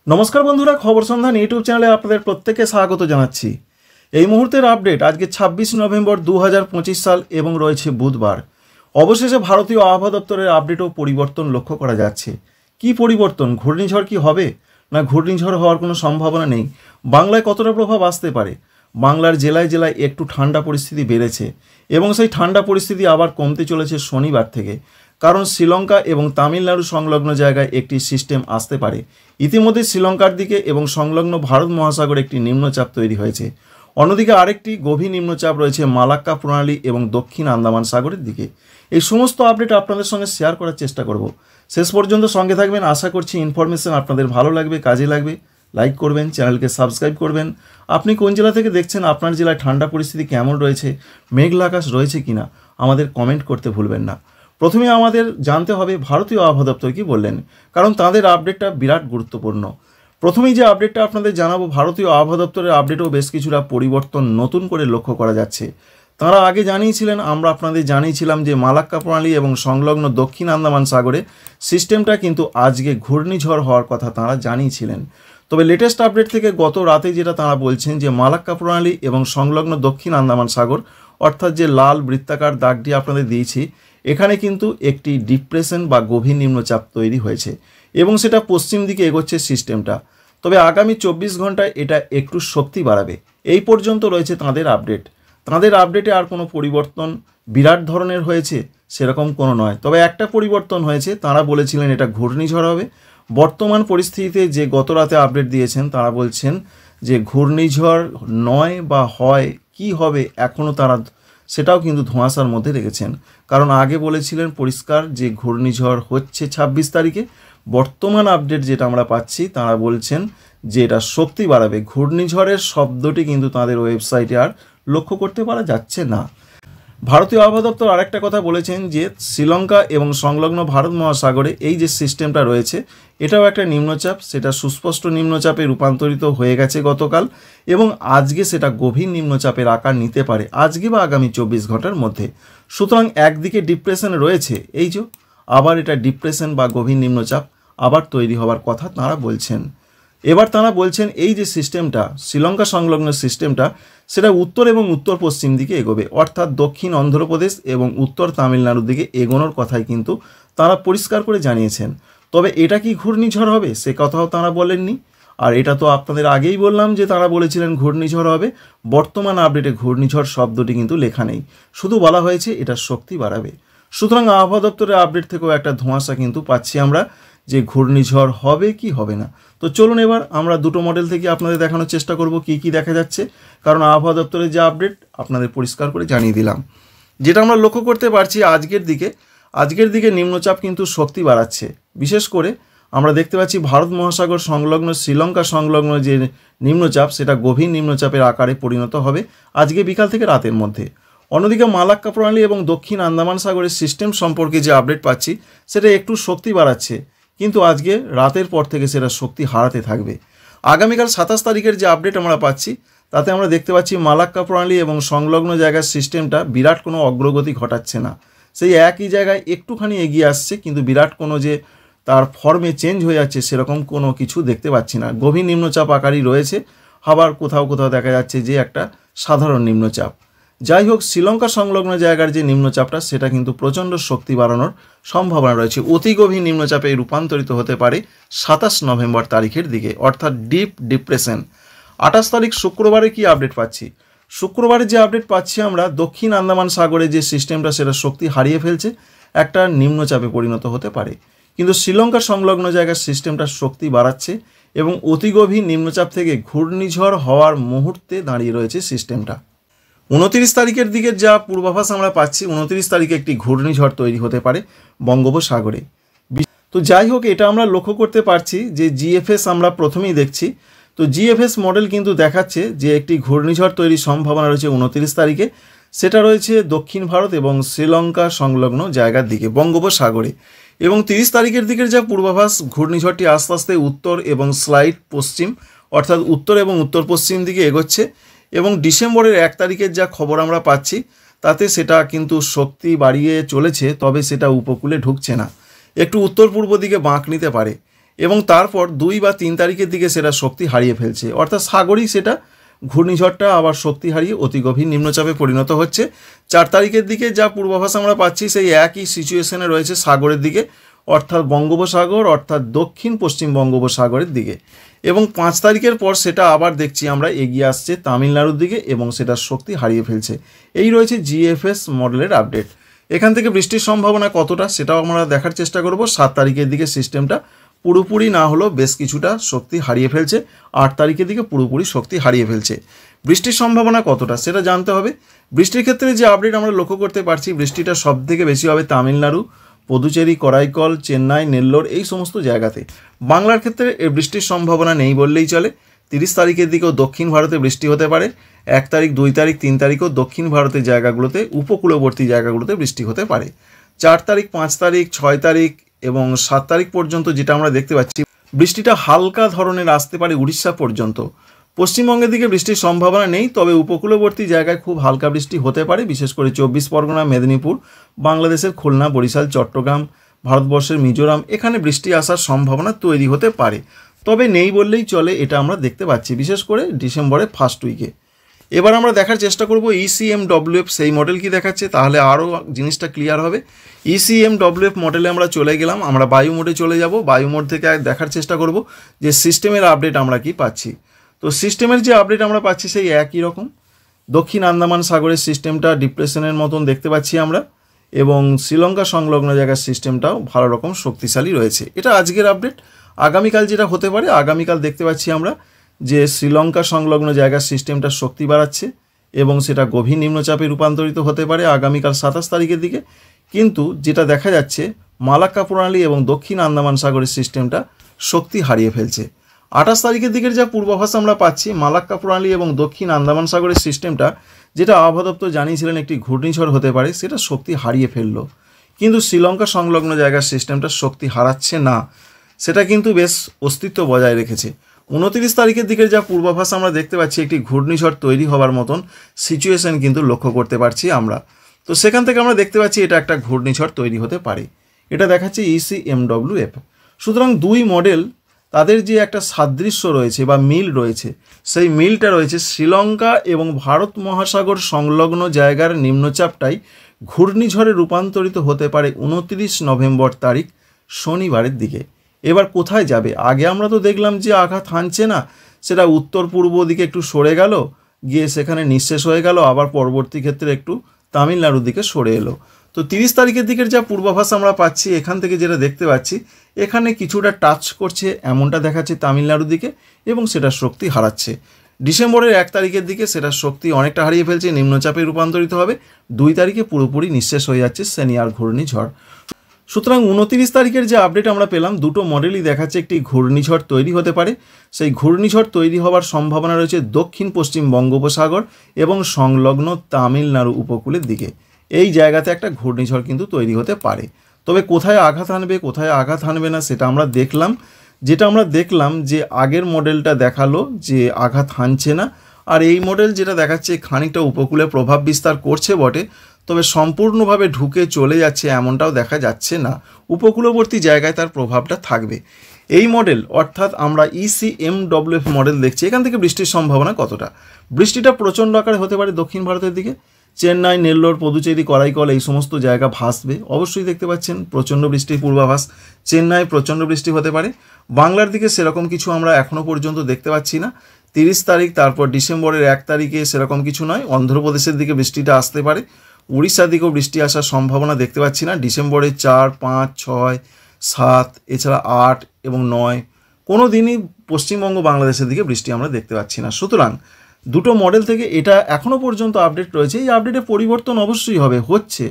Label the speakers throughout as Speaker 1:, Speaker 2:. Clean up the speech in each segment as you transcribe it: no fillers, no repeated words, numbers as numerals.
Speaker 1: নমস্কার বন্ধুরা, খবর সন্ধান ইউটিউব চ্যানেলে আপনাদের প্রত্যেককে স্বাগত জানাচ্ছি। এই মুহূর্তের আপডেট আজকে 26 নভেম্বর 2025 সাল এবং রয়েছে বুধবার। অবশেষে ভারতীয় আবহাওয়া দপ্তরের আপডেটও পরিবর্তন লক্ষ্য করা যাচ্ছে। কি পরিবর্তন? ঘূর্ণিঝড় কি হবে, না ঘূর্ণিঝড় হওয়ার কোনো সম্ভাবনা নেই? বাংলায় কতটা প্রভাব আসতে পারে? বাংলার জেলায় জেলায় একটু ঠান্ডা পরিস্থিতি বেড়েছে এবং সেই ঠান্ডা পরিস্থিতি আবার কমতে চলেছে শনিবার থেকে, কারণ শ্রীলঙ্কা এবং তামিলনাড়ু সংলগ্ন জায়গায় একটি সিস্টেম আসতে পারে। ইতিমধ্যে শ্রীলঙ্কার দিকে এবং সংলগ্ন ভারত মহাসাগরে একটি নিম্নচাপ তৈরি হয়েছে। অন্যদিকে আরেকটি গভীর নিম্নচাপ রয়েছে মালাক্কা প্রণালী এবং দক্ষিণ আন্দামান সাগরের দিকে। এই সমস্ত আপডেট আপনাদের সঙ্গে শেয়ার করার চেষ্টা করব। শেষ পর্যন্ত সঙ্গে থাকবেন। আশা করছি ইনফরমেশন আপনাদের ভালো লাগবে, কাজে লাগবে। লাইক করবেন, চ্যানেলকে সাবস্ক্রাইব করবেন। আপনি কোন জেলা থেকে দেখছেন, আপনার জেলায় ঠান্ডা পরিস্থিতি কেমন রয়েছে, মেঘলা আকাশ রয়েছে কিনা, আমাদের কমেন্ট করতে ভুলবেন না। প্রথমে আমাদের জানতে হবে ভারতীয় আবহাওয়া দপ্তর কী বললেন, কারণ তাদের আপডেটটা বিরাট গুরুত্বপূর্ণ। প্রথমেই যে আপডেটটা আপনাদের জানাবো, ভারতীয় আবহাওয়া দপ্তরের আপডেটও বেশ কিছুটা পরিবর্তন নতুন করে লক্ষ্য করা যাচ্ছে। তারা আগে জানিয়েছিলেন, আমরা আপনাদের জানিয়েছিলাম যে মালাক্কা প্রণালী এবং সংলগ্ন দক্ষিণ আন্দামান সাগরে সিস্টেমটা কিন্তু আজকে ঘূর্ণিঝড় হওয়ার কথা তারা জানিয়েছিলেন। তবে লেটেস্ট আপডেট থেকে গত রাতে যেটা তারা বলছেন যে মালাক্কা প্রণালী এবং সংলগ্ন দক্ষিণ আন্দামান সাগর, অর্থাৎ যে লাল বৃত্তাকার দাগটি আপনাদের দিয়েছি, এখানে কিন্তু একটি ডিপ্রেশন বা গভীর নিম্নচাপ তৈরি হয়েছে এবং সেটা পশ্চিম দিকে এগোচ্ছে সিস্টেমটা। তবে আগামী 24 ঘন্টায় এটা একটু শক্তি বাড়াবে। এই পর্যন্ত রয়েছে তাদের আপডেট। তাদের আপডেটে আর কোনো পরিবর্তন বিরাট ধরনের হয়েছে সেরকম কোনো নয়। তবে একটা পরিবর্তন হয়েছে, তারা বলেছিলেন এটা ঘূর্ণিঝড় হবে। বর্তমান পরিস্থিতিতে যে গত রাতে আপডেট দিয়েছেন, তারা বলছেন যে ঘূর্ণিঝড় নয় বা হয়, কি হবে এখনও তারা সেটাও কিন্তু ধোঁয়াশার মধ্যে রেখেছেন। কারণ আগে বলেছিলেন পরিষ্কার যে ঘূর্ণিঝড় হচ্ছে 26 তারিখে। বর্তমান আপডেট যেটা আমরা পাচ্ছি, তারা বলছেন যে এটা শক্তি বাড়াবে। ঘূর্ণিঝড়ের শব্দটি কিন্তু তাদের ওয়েবসাইটে আর লক্ষ্য করতে পারা যাচ্ছে না। ভারতীয় আবহাওয়া দপ্তর আরেকটা কথা বলেছেন যে শ্রীলঙ্কা এবং সংলগ্ন ভারত মহাসাগরে এই যে সিস্টেমটা রয়েছে, এটাও একটা নিম্নচাপ। সেটা সুস্পষ্ট নিম্নচাপে রূপান্তরিত হয়ে গেছে গতকাল এবং আজকে সেটা গভীর নিম্নচাপের আকার নিতে পারে আজকে বা আগামী 24 ঘন্টার মধ্যে। সুতরাং একদিকে ডিপ্রেশন রয়েছে, এই যে আবার এটা ডিপ্রেশন বা গভীর নিম্নচাপ আবার তৈরি হওয়ার কথা তাঁরা বলছেন। এবার তাঁরা বলছেন এই যে সিস্টেমটা, শ্রীলঙ্কা সংলগ্ন সিস্টেমটা, সেটা উত্তর এবং উত্তর পশ্চিম দিকে এগোবে, অর্থাৎ দক্ষিণ অন্ধ্রপ্রদেশ এবং উত্তর তামিলনাড়ুর দিকে এগোনোর কথাই কিন্তু তাঁরা পরিষ্কার করে জানিয়েছেন। তবে এটা কি ঘূর্ণিঝড় হবে সে কথাও তাঁরা বলেননি। আর এটা তো আপনাদের আগেই বললাম যে তাঁরা বলেছিলেন ঘূর্ণিঝড় হবে। বর্তমান আপডেটে ঘূর্ণিঝড় শব্দটি কিন্তু লেখা নেই, শুধু বলা হয়েছে এটা শক্তি বাড়াবে। সুতরাং আবহাওয়া দপ্তরের আপডেট থেকেও একটা ধোঁয়াশা কিন্তু পাচ্ছি আমরা যে ঘূর্ণিঝড় হবে কি হবে না। তো চলুন এবার আমরা দুটো মডেল থেকে আপনাদের দেখানোর চেষ্টা করব কি কি দেখা যাচ্ছে, কারণ আবহাওয়া দপ্তরের যে আপডেট আপনাদের পরিষ্কার করে জানিয়ে দিলাম। যেটা আমরা লক্ষ্য করতে পারছি আজকের দিকে নিম্নচাপ কিন্তু শক্তি বাড়াচ্ছে। বিশেষ করে আমরা দেখতে পাচ্ছি ভারত মহাসাগর সংলগ্ন শ্রীলঙ্কা সংলগ্ন যে নিম্নচাপ, সেটা গভীর নিম্নচাপের আকারে পরিণত হবে আজকে বিকাল থেকে রাতের মধ্যে। অন্যদিকে মালাক্কা প্রণালী এবং দক্ষিণ আন্দামান সাগরের সিস্টেম সম্পর্কে যে আপডেট পাচ্ছি, সেটা একটু শক্তি বাড়াচ্ছে, কিন্তু আজকে রাতের পর থেকে সেটা শক্তি হারাতে থাকবে। আগামীকাল 27 তারিখের যে আপডেট আমরা পাচ্ছি, তাতে আমরা দেখতে পাচ্ছি মালাক্কা প্রণালী এবং সংলগ্ন জায়গার সিস্টেমটা বিরাট কোনো অগ্রগতি ঘটাচ্ছে না। সেই একই জায়গায় একটুখানি এগিয়ে আসছে, কিন্তু বিরাট কোনো যে তার ফর্মে চেঞ্জ হয়ে যাচ্ছে সেরকম কোনো কিছু দেখতে পাচ্ছি না। গভীর নিম্নচাপ আকারই রয়েছে, আবার কোথাও কোথাও দেখা যাচ্ছে যে একটা সাধারণ নিম্নচাপ। যাই হোক, শ্রীলঙ্কা সংলগ্ন জায়গার যে নিম্নচাপটা, সেটা কিন্তু প্রচণ্ড শক্তি বাড়ানোর সম্ভাবনা রয়েছে। অতি গভীর নিম্নচাপে রূপান্তরিত হতে পারে 27 নভেম্বর তারিখের দিকে, অর্থাৎ ডিপ ডিপ্রেশন। 28 তারিখ শুক্রবারে কি আপডেট পাচ্ছি? শুক্রবারে যে আপডেট পাচ্ছি আমরা, দক্ষিণ আন্দামান সাগরে যে সিস্টেমটা, সেটা শক্তি হারিয়ে ফেলছে, একটা নিম্নচাপে পরিণত হতে পারে। কিন্তু শ্রীলঙ্কা সংলগ্ন জায়গার সিস্টেমটা শক্তি বাড়াচ্ছে এবং অতি গভীর নিম্নচাপ থেকে ঘূর্ণিঝড় হওয়ার মুহূর্তে দাঁড়িয়ে রয়েছে সিস্টেমটা। 29 তারিখের দিকে যা পূর্বাভাস আমরা পাচ্ছি, 29 তারিখে একটি ঘূর্ণিঝড় তৈরি হতে পারে বঙ্গোপসাগরে। তো যাই হোক, এটা আমরা লক্ষ্য করতে পারছি যে জিএফএস আমরা প্রথমেই দেখছি। তো জিএফএস মডেল কিন্তু দেখাচ্ছে যে একটি ঘূর্ণিঝড় তৈরির সম্ভাবনা রয়েছে 29 তারিখে। সেটা রয়েছে দক্ষিণ ভারত এবং শ্রীলঙ্কা সংলগ্ন জায়গার দিকে বঙ্গোপসাগরে। এবং 30 তারিখের দিকের যা পূর্বাভাস, ঘূর্ণিঝড়টি আস্তে আস্তে উত্তর এবং স্লাইড পশ্চিম, অর্থাৎ উত্তর এবং উত্তর পশ্চিম দিকে এগোচ্ছে। এবং ডিসেম্বরের 1 তারিখের যা খবর আমরা পাচ্ছি, তাতে সেটা কিন্তু শক্তি বাড়িয়ে চলেছে, তবে সেটা উপকূলে ঢুকছে না, একটু উত্তর পূর্ব দিকে বাঁক নিতে পারে। এবং তারপর 2 বা 3 তারিখের দিকে সেটা শক্তি হারিয়ে ফেলছে, অর্থাৎ সাগরেই সেটা ঘূর্ণিঝড়টা আবার শক্তি হারিয়ে অতি গভীর নিম্নচাপে পরিণত হচ্ছে। 4 তারিখের দিকে যা পূর্বাভাস আমরা পাচ্ছি সেই একই সিচুয়েশনে রয়েছে সাগরের দিকে, অর্থাৎ বঙ্গোপসাগর, অর্থাৎ দক্ষিণ পশ্চিম বঙ্গোপসাগরের দিকে। এবং 5 তারিখের পর সেটা আবার দেখছি আমরা এগিয়ে আসছে তামিলনাড়ুর দিকে এবং সেটার শক্তি হারিয়ে ফেলছে। এই রয়েছে জিএফএস মডেলের আপডেট। এখান থেকে বৃষ্টির সম্ভাবনা কতটা সেটাও আমরা দেখার চেষ্টা করব। 7 তারিখের দিকে সিস্টেমটা পুরোপুরি না হলেও বেশ কিছুটা শক্তি হারিয়ে ফেলছে, 8 তারিখের দিকে পুরোপুরি শক্তি হারিয়ে ফেলছে। বৃষ্টির সম্ভাবনা কতটা সেটা জানতে হবে। বৃষ্টির ক্ষেত্রে যে আপডেট আমরা লক্ষ্য করতে পারছি, বৃষ্টিটা সব থেকে বেশি হবে তামিলনাড়ু, পুদুচেরি, করাইকল, চেন্নাই, নেল্লোর এই সমস্ত জায়গাতে। বাংলার ক্ষেত্রে এর বৃষ্টির সম্ভাবনা নেই বললেই চলে। 30 তারিখের দিকেও দক্ষিণ ভারতে বৃষ্টি হতে পারে। 1 তারিখ, 2 তারিখ, 3 তারিখও দক্ষিণ ভারতের জায়গাগুলোতে, উপকূলবর্তী জায়গাগুলোতে বৃষ্টি হতে পারে। 4 তারিখ, 5 তারিখ, 6 তারিখ এবং 7 তারিখ পর্যন্ত যেটা আমরা দেখতে পাচ্ছি, বৃষ্টিটা হালকা ধরনের আসতে পারে উড়িষ্যা পর্যন্ত। পশ্চিমবঙ্গের দিকে বৃষ্টির সম্ভাবনা নেই, তবে উপকূলবর্তী জায়গায় খুব হালকা বৃষ্টি হতে পারে, বিশেষ করে 24 পরগনা, মেদিনীপুর, বাংলাদেশের খুলনা, বরিশাল, চট্টগ্রাম, ভারতবর্ষের মিজোরাম, এখানে বৃষ্টি আসার সম্ভাবনা তৈরি হতে পারে। তবে নেই বললেই চলে, এটা আমরা দেখতে পাচ্ছি বিশেষ করে ডিসেম্বরের ফার্স্ট উইকে। এবার আমরা দেখার চেষ্টা করব ECMWF সেই মডেল কি দেখাচ্ছে, তাহলে আরও জিনিসটা ক্লিয়ার হবে। ECMWF মডেলে আমরা চলে গেলাম, আমরা বায়ু মোডে চলে যাব। বায়ু মোড থেকে দেখার চেষ্টা করব যে সিস্টেমের আপডেট আমরা কি পাচ্ছি। তো সিস্টেমের যে আপডেট আমরা পাচ্ছি সেই একই রকম। দক্ষিণ আন্দামান সাগরের সিস্টেমটা ডিপ্রেশনের মতন দেখতে পাচ্ছি আমরা, এবং শ্রীলঙ্কা সংলগ্ন জায়গার সিস্টেমটাও ভালো রকম শক্তিশালী রয়েছে। এটা আজকের আপডেট। আগামীকাল যেটা হতে পারে, আগামীকাল দেখতে পাচ্ছি আমরা যে শ্রীলঙ্কা সংলগ্ন জায়গার সিস্টেমটা শক্তি বাড়াচ্ছে এবং সেটা গভীর নিম্নচাপে রূপান্তরিত হতে পারে আগামীকাল 27 তারিখের দিকে। কিন্তু যেটা দেখা যাচ্ছে, মালাক্কা প্রণালী এবং দক্ষিণ আন্দামান সাগরের সিস্টেমটা শক্তি হারিয়ে ফেলছে। 28 তারিখের দিকের যা পূর্বাভাস আমরা পাচ্ছি, মালাক্কা প্রণালী এবং দক্ষিণ আন্দামান সাগরের সিস্টেমটা, যেটা আবহাওয়া দপ্তর জানিয়েছিলেন একটি ঘূর্ণিঝড় হতে পারে, সেটা শক্তি হারিয়ে ফেলল। কিন্তু শ্রীলঙ্কা সংলগ্ন জায়গার সিস্টেমটা শক্তি হারাচ্ছে না, সেটা কিন্তু বেশ অস্তিত্ব বজায় রেখেছে। 29 তারিখের দিকের যা পূর্বাভাস আমরা দেখতে পাচ্ছি, একটি ঘূর্ণিঝড় তৈরি হওয়ার মতন সিচুয়েশন কিন্তু লক্ষ্য করতে পারছি আমরা। তো সেখান থেকে আমরা দেখতে পাচ্ছি এটা একটা ঘূর্ণিঝড় তৈরি হতে পারে। এটা দেখাচ্ছে ECMWF। সুতরাং দুই মডেল, তাদের যে একটা সাদৃশ্য রয়েছে বা মিল রয়েছে, সেই মিলটা রয়েছে শ্রীলঙ্কা এবং ভারত মহাসাগর সংলগ্ন জায়গার নিম্নচাপটাই ঘূর্ণিঝড়ে রূপান্তরিত হতে পারে 29 নভেম্বর তারিখ শনিবারের দিকে। এবার কোথায় যাবে? আগে আমরা তো দেখলাম যে আঘাত হানছে না, সেটা উত্তর পূর্ব দিকে একটু সরে গেল, গিয়ে সেখানে নিঃশেষ হয়ে গেল, আবার পরবর্তী ক্ষেত্রে একটু তামিলনাড়ুর দিকে সরে এলো। তো 30 তারিখের দিকের যা পূর্বাভাস আমরা পাচ্ছি, এখান থেকে যেটা দেখতে পাচ্ছি, এখানে কিছুটা টাচ করছে এমনটা দেখাচ্ছে তামিলনাড়ুর দিকে এবং সেটা শক্তি হারাচ্ছে। ডিসেম্বরের 1 তারিখের দিকে সেটা শক্তি অনেকটা হারিয়ে ফেলছে, নিম্নচাপে রূপান্তরিত হবে। 2 তারিখে পুরোপুরি নিঃশেষ হয়ে যাচ্ছে সেনিয়ার ঘূর্ণিঝড়। সুতরাং 29 তারিখের যে আপডেট আমরা পেলাম, দুটো মডেলই দেখাচ্ছে একটি ঘূর্ণিঝড় তৈরি হতে পারে। সেই ঘূর্ণিঝড় তৈরি হওয়ার সম্ভাবনা রয়েছে দক্ষিণ পশ্চিম বঙ্গোপসাগর এবং সংলগ্ন তামিলনাড়ু উপকূলের দিকে। এই জায়গাতে একটা ঘূর্ণিঝড় কিন্তু তৈরি হতে পারে। তবে কোথায় আঘাত হানবে, কোথায় আঘাত হানবে না, সেটা আমরা দেখলাম। যেটা আমরা দেখলাম যে আগের মডেলটা দেখালো যে আঘাত হানছে না, আর এই মডেল যেটা দেখাচ্ছে খানিকটা উপকূলে প্রভাব বিস্তার করছে বটে, তবে সম্পূর্ণভাবে ঢুকে চলে যাচ্ছে এমনটাও দেখা যাচ্ছে না। উপকূলবর্তী জায়গায় তার প্রভাবটা থাকবে। এই মডেল অর্থাৎ আমরা ECMWF মডেল দেখছি, এখান থেকে বৃষ্টির সম্ভাবনা কতটা? বৃষ্টিটা প্রচণ্ড আকারে হতে পারে দক্ষিণ ভারতের দিকে। চেন্নাই, নেল্লোর, পুদুচেরি, করাইকল এই সমস্ত জায়গা ভাসবে। অবশ্যই দেখতে পাচ্ছেন প্রচণ্ড বৃষ্টির পূর্বাভাস। চেন্নাই প্রচণ্ড বৃষ্টি হতে পারে। বাংলার দিকে সেরকম কিছু আমরা এখনও পর্যন্ত দেখতে পাচ্ছি না। 30 তারিখ, তারপর ডিসেম্বরের 1 তারিখে সেরকম কিছু নয়। অন্ধ্রপ্রদেশের দিকে বৃষ্টিটা আসতে পারে। উড়িষ্যার দিকেও বৃষ্টি আসার সম্ভাবনা দেখতে পাচ্ছি না। ডিসেম্বরে 4, 5, 6, 7, এছাড়া 8 এবং 9 কোনো দিনই পশ্চিমবঙ্গ বাংলাদেশের দিকে বৃষ্টি আমরা দেখতে পাচ্ছি না। সুতরাং দুটো মডেল থেকে এটা এখনও পর্যন্ত আপডেট রয়েছে। এই আপডেটে পরিবর্তন অবশ্যই হচ্ছে।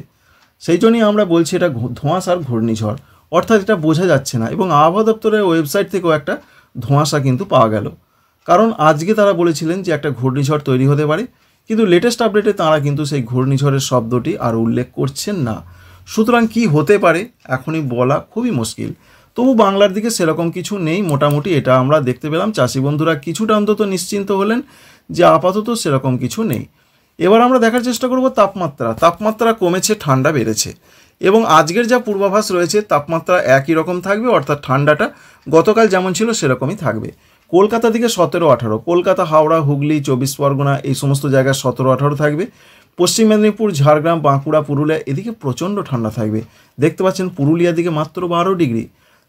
Speaker 1: সেই জন্যই আমরা বলছি এটা ধোঁয়াশার ঘূর্ণিঝড়, অর্থাৎ এটা বোঝা যাচ্ছে না। এবং আবহাওয়া দপ্তরের ওয়েবসাইট থেকেও একটা ধোঁয়াশা কিন্তু পাওয়া গেল, কারণ আজকে তারা বলেছিলেন যে একটা ঘূর্ণিঝড় তৈরি হতে পারে, কিন্তু লেটেস্ট আপডেটে তাঁরা কিন্তু সেই ঘূর্ণিঝড়ের শব্দটি আর উল্লেখ করছেন না। সুতরাং কি হতে পারে এখনই বলা খুবই মুশকিল। তবু বাংলার দিকে সেরকম কিছু নেই, মোটামুটি এটা আমরা দেখতে পেলাম। চাষি বন্ধুরা কিছুটা অন্তত নিশ্চিন্ত হলেন যে আপাতত সেরকম কিছু নেই। এবার আমরা দেখার চেষ্টা করব তাপমাত্রা কমেছে, ঠান্ডা বেড়েছে। এবং আজকের যা পূর্বাভাস রয়েছে তাপমাত্রা একই রকম থাকবে, অর্থাৎ ঠান্ডাটা গতকাল যেমন ছিল সেরকমই থাকবে। কলকাতা দিকে 17-18, কলকাতা, হাওড়া, হুগলি, 24 পরগনা এই সমস্ত জায়গায় 17-18 থাকবে। পশ্চিম মেদিনীপুর, ঝাড়গ্রাম, বাঁকুড়া, পুরুলিয়া এদিকে প্রচণ্ড ঠান্ডা থাকবে। দেখতে পাচ্ছেন পুরুলিয়ার দিকে মাত্র 12 ডিগ্রি।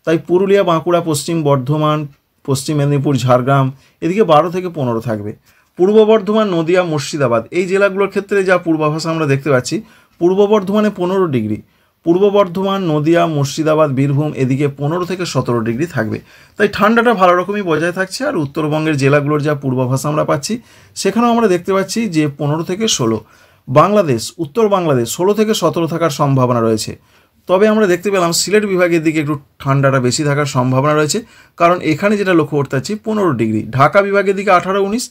Speaker 1: তাই পুরুলিয়া, বাঁকুড়া, পশ্চিম বর্ধমান, পশ্চিম মেদিনীপুর, ঝাড়গ্রাম এদিকে 12 থেকে 15 থাকবে। পূর্ব বর্ধমান, নদিয়া, মুর্শিদাবাদ এই জেলাগুলোর ক্ষেত্রে যা পূর্বাভাস আমরা দেখতে পাচ্ছি, পূর্ব বর্ধমানে 15 ডিগ্রি, পূর্ব বর্ধমান, নদিয়া, মুর্শিদাবাদ, বীরভূম এদিকে 15 থেকে 17 ডিগ্রি থাকবে। তাই ঠান্ডাটা ভালো রকমই বজায় থাকছে। আর উত্তরবঙ্গের জেলাগুলোর যা পূর্বাভাস আমরা পাচ্ছি সেখানেও আমরা দেখতে পাচ্ছি যে 15 থেকে 16। বাংলাদেশ, উত্তর বাংলাদেশ 16 থেকে 17 থাকার সম্ভাবনা রয়েছে। তবে আমরা দেখতে পেলাম সিলেট বিভাগের দিকে একটু ঠান্ডাটা বেশি থাকার সম্ভাবনা রয়েছে, কারণ এখানে যেটা লক্ষ্য করতে পারছি 15 ডিগ্রি। ঢাকা বিভাগের দিকে 18-19।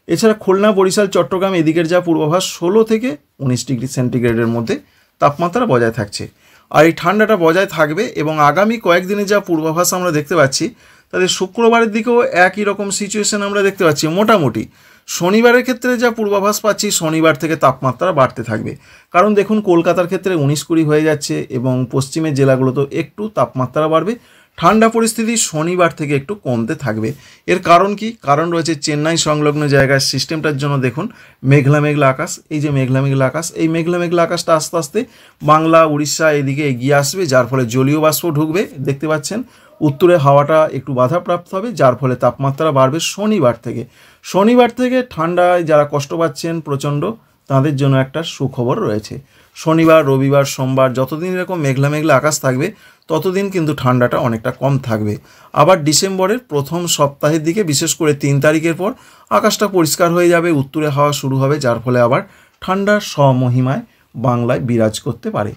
Speaker 1: এছাড়া খুলনা, বরিশাল, চট্টগ্রাম এদিকের যা পূর্বাভাস 16 থেকে 19 ডিগ্রি সেন্টিগ্রেডের মধ্যে তাপমাত্রা বজায় থাকছে। আর এই ঠান্ডাটা বজায় থাকবে এবং আগামী কয়েকদিনে যা পূর্বাভাস আমরা দেখতে পাচ্ছি তাদের শুক্রবারের দিকেও একই রকম সিচুয়েশন আমরা দেখতে পাচ্ছি মোটামুটি। শনিবারের ক্ষেত্রে যা পূর্বাভাস পাচ্ছি শনিবার থেকে তাপমাত্রা বাড়তে থাকবে, কারণ দেখুন কলকাতার ক্ষেত্রে 19-20 হয়ে যাচ্ছে এবং পশ্চিমের জেলাগুলোতেও একটু তাপমাত্রা বাড়বে। ঠান্ডা পরিস্থিতি শনিবার থেকে একটু কমতে থাকবে। এর কারণ কি? কারণ রয়েছে চেন্নাই সংলগ্ন জায়গায় সিস্টেমটার জন্য দেখুন মেঘলা মেঘলা আকাশ। এই যে মেঘলা মেঘলা আকাশ, এই মেঘলা মেঘলা আকাশটা আস্তে আস্তে বাংলা, উড়িষ্যা এদিকে এগিয়ে আসবে, যার ফলে জলীয় বাষ্প ঢুকবে। দেখতে পাচ্ছেন উত্তরে হাওয়াটা একটু বাধাপ্রাপ্ত হবে, যার ফলে তাপমাত্রা বাড়বে শনিবার থেকে। শনিবার থেকে ঠান্ডায় যারা কষ্ট পাচ্ছেন প্রচণ্ড তাদের জন্য একটা সুখবর রয়েছে। শনিবার, রবিবার, সোমবার যতদিন এরকম মেঘলা মেঘলা আকাশ থাকবে ততদিন কিন্তু ঠান্ডাটা অনেকটা কম থাকবে। আবার ডিসেম্বরের প্রথম সপ্তাহের দিকে বিশেষ করে 3 তারিখের পর আকাশটা পরিষ্কার হয়ে যাবে, উত্তরে হাওয়া শুরু হবে, যার ফলে আবার ঠান্ডার স্বমহিমায় বাংলায় বিরাজ করতে পারে।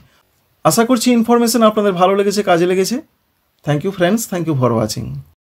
Speaker 1: আশা করছি ইনফরমেশন আপনাদের ভালো লেগেছে, কাজে লেগেছে। Thank you friends, thank you for watching.